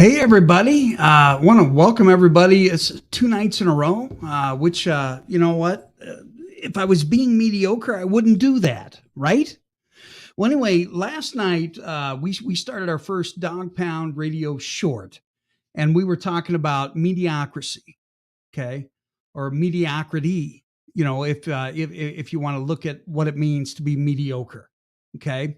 Hey everybody! Want to welcome everybody. It's two nights in a row. Which you know what? If I was being mediocre, I wouldn't do that, right? Well, anyway, last night we started our first Dog Pound Radio short, and we were talking about mediocrity, okay, or mediocrity. If you want to look at what it means to be mediocre, okay.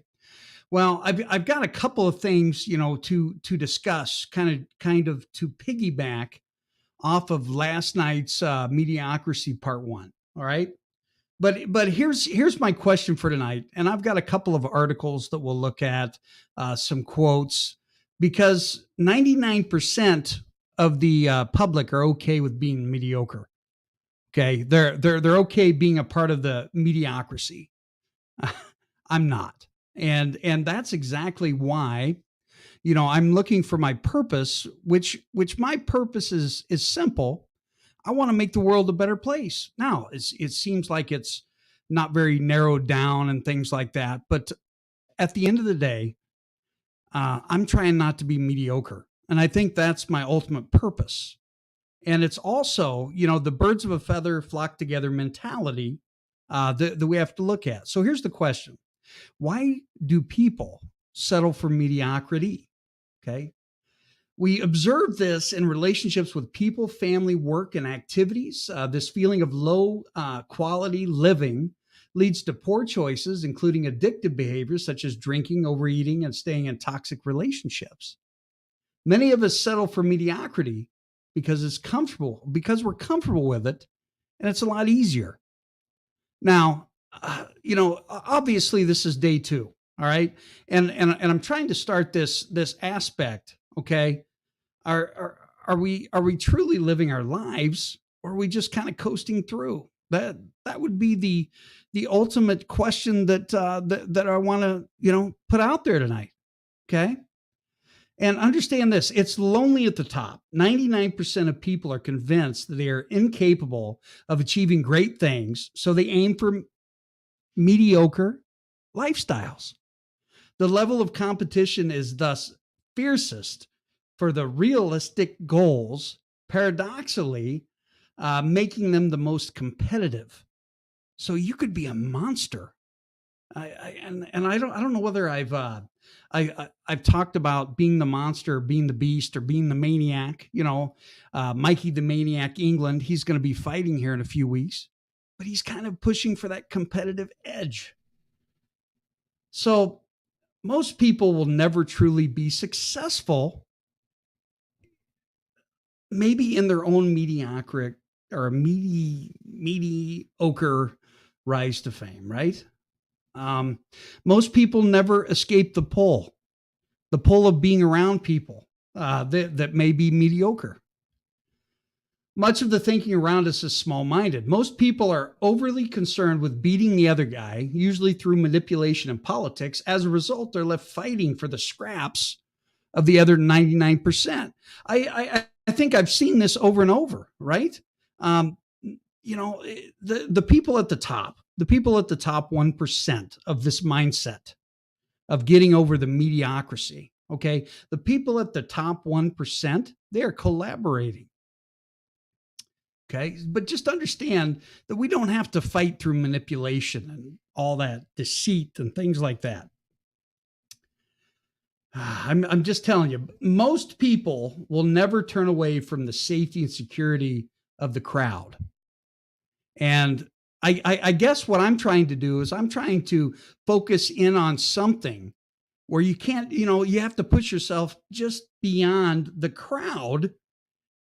Well, I've got a couple of things, to discuss, kind of to piggyback off of last night's mediocrity part one. All right, but here's my question for tonight, and I've got a couple of articles that we'll look at, some quotes, because 99% of the public are okay with being mediocre. Okay, they're okay being a part of the mediocrity. I'm not. And that's exactly why, I'm looking for my purpose, which my purpose is simple. I want to make the world a better place. Now, it seems like it's not very narrowed down and things like that, but at the end of the day, I'm trying not to be mediocre, and I think that's my ultimate purpose. And it's also, the birds of a feather flock together mentality that we have to look at. So here's the question: why do people settle for mediocrity? Okay. We observe this in relationships with people, family, work, and activities. This feeling of low quality living leads to poor choices, including addictive behaviors such as drinking, overeating, and staying in toxic relationships. Many of us settle for mediocrity because it's comfortable, because we're comfortable with it, and it's a lot easier. Now, obviously this is day two. All right. And I'm trying to start this aspect. Okay. Are we truly living our lives, or are we just kind of coasting through? That would be the ultimate question that I want to, put out there tonight. Okay. And understand this: it's lonely at the top. 99% of people are convinced that they are incapable of achieving great things, so they aim for mediocre lifestyles. The level of competition is thus fiercest for the realistic goals, paradoxically, making them the most competitive. So you could be a monster. And I don't know whether I've talked about being the monster, being the beast, or being the maniac. Mikey the Maniac England. He's going to be fighting here in a few weeks, but he's kind of pushing for that competitive edge. So most people will never truly be successful, maybe in their own mediocre or mediocre rise to fame, right? Um, Most people never escape the pull of being around people that may be mediocre. Much of the thinking around us is small minded. Most people are overly concerned with beating the other guy, usually through manipulation and politics. As a result, they're left fighting for the scraps of the other 99%. I think I've seen this over and over, right? Um, the people at the top 1% of this mindset of getting over the mediocrity, okay? The people at the top 1%, they are collaborating. Okay. But just understand that we don't have to fight through manipulation and all that deceit and things like that. I'm just telling you, most people will never turn away from the safety and security of the crowd. And I guess what I'm trying to do is I'm trying to focus in on something where you can't, you have to push yourself just beyond the crowd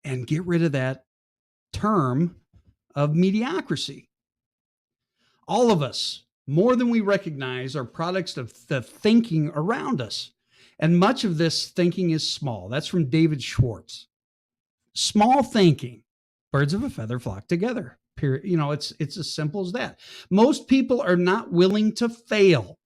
and get rid of that term of mediocrity. All of us, more than we recognize, are products of the thinking around us. And much of this thinking is small. That's from David Schwartz. Small thinking, birds of a feather flock together. Period. It's as simple as that. Most people are not willing to fail.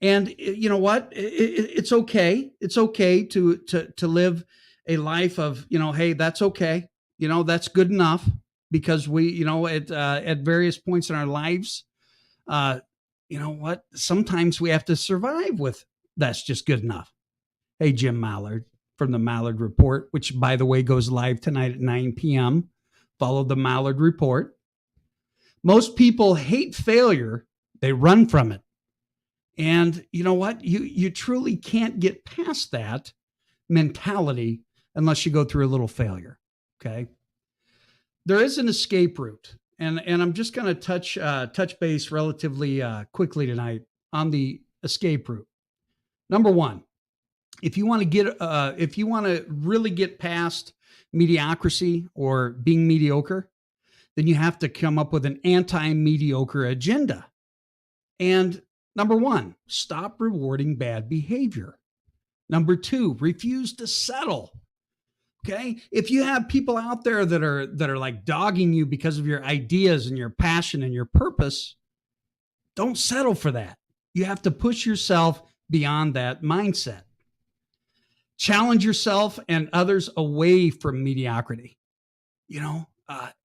And you know what? It's okay. It's okay to live a life of, hey, that's okay. That's good enough, because we, at various points in our lives, what? Sometimes we have to survive with that's just good enough. Hey, Jim Mallard. from the Mallard Report, which, by the way, goes live tonight at 9 p.m. Follow the Mallard Report. Most people hate failure. They run from it. And you know what? You truly can't get past that mentality unless you go through a little failure. Okay. There is an escape route. And I'm just going to touch base relatively quickly tonight on the escape route. Number one, if you want to really get past mediocrity or being mediocre, then you have to come up with an anti-mediocre agenda. And number one, stop rewarding bad behavior. Number two, refuse to settle. Okay. If you have people out there that are like dogging you because of your ideas and your passion and your purpose, don't settle for that. You have to push yourself beyond that mindset. Challenge yourself and others away from mediocrity.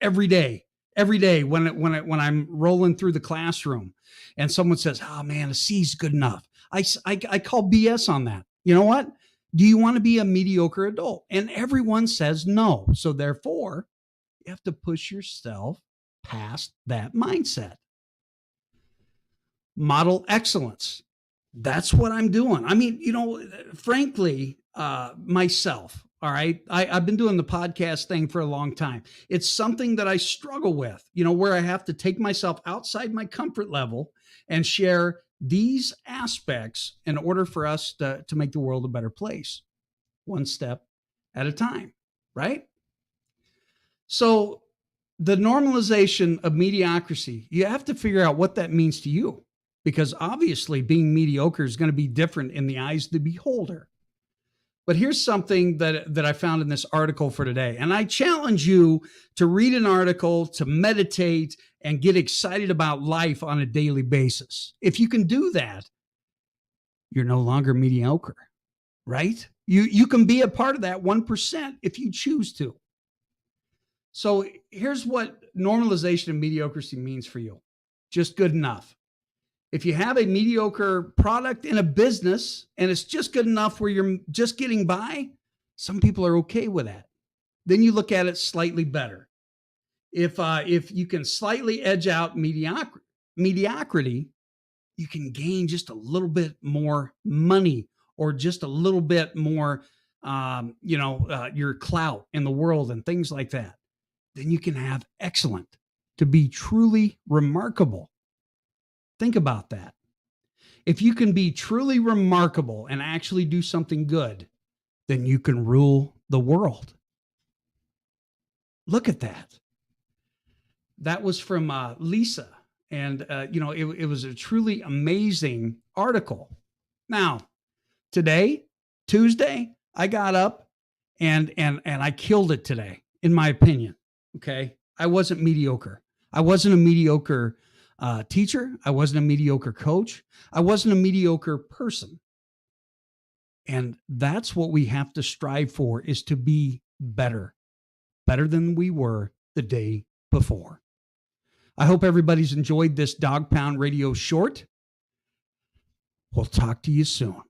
Every day when I'm rolling through the classroom and someone says, "Oh man, a C's good enough," I call BS on that. You know what? Do you want to be a mediocre adult? And everyone says no. So therefore, you have to push yourself past that mindset. Model excellence. That's what I'm doing. I mean, frankly, myself, all right, I've been doing the podcast thing for a long time. It's something that I struggle with, where I have to take myself outside my comfort level and share these aspects in order for us to make the world a better place, one step at a time, right? So the normalization of mediocrity, you have to figure out what that means to you, because obviously being mediocre is going to be different in the eyes of the beholder. But here's something that I found in this article for today. And I challenge you to read an article, to meditate, and get excited about life on a daily basis. If you can do that, you're no longer mediocre, right? You can be a part of that 1% if you choose to. So here's what normalization of mediocrity means for you. Just good enough. If you have a mediocre product in a business and it's just good enough where you're just getting by, some people are okay with that. Then you look at it slightly better. If you can slightly edge out mediocrity, you can gain just a little bit more money or just a little bit more, your clout in the world and things like that. Then you can have excellent, to be truly remarkable. Think about that. If you can be truly remarkable and actually do something good, then you can rule the world. Look at that. That was from Lisa. And, it was a truly amazing article. Now, today, Tuesday, I got up and I killed it today, in my opinion. Okay. I wasn't mediocre. I wasn't a mediocre teacher. I wasn't a mediocre coach. I wasn't a mediocre person. And that's what we have to strive for, is to be better than we were the day before. I hope everybody's enjoyed this Dog Pound Radio short. We'll talk to you soon.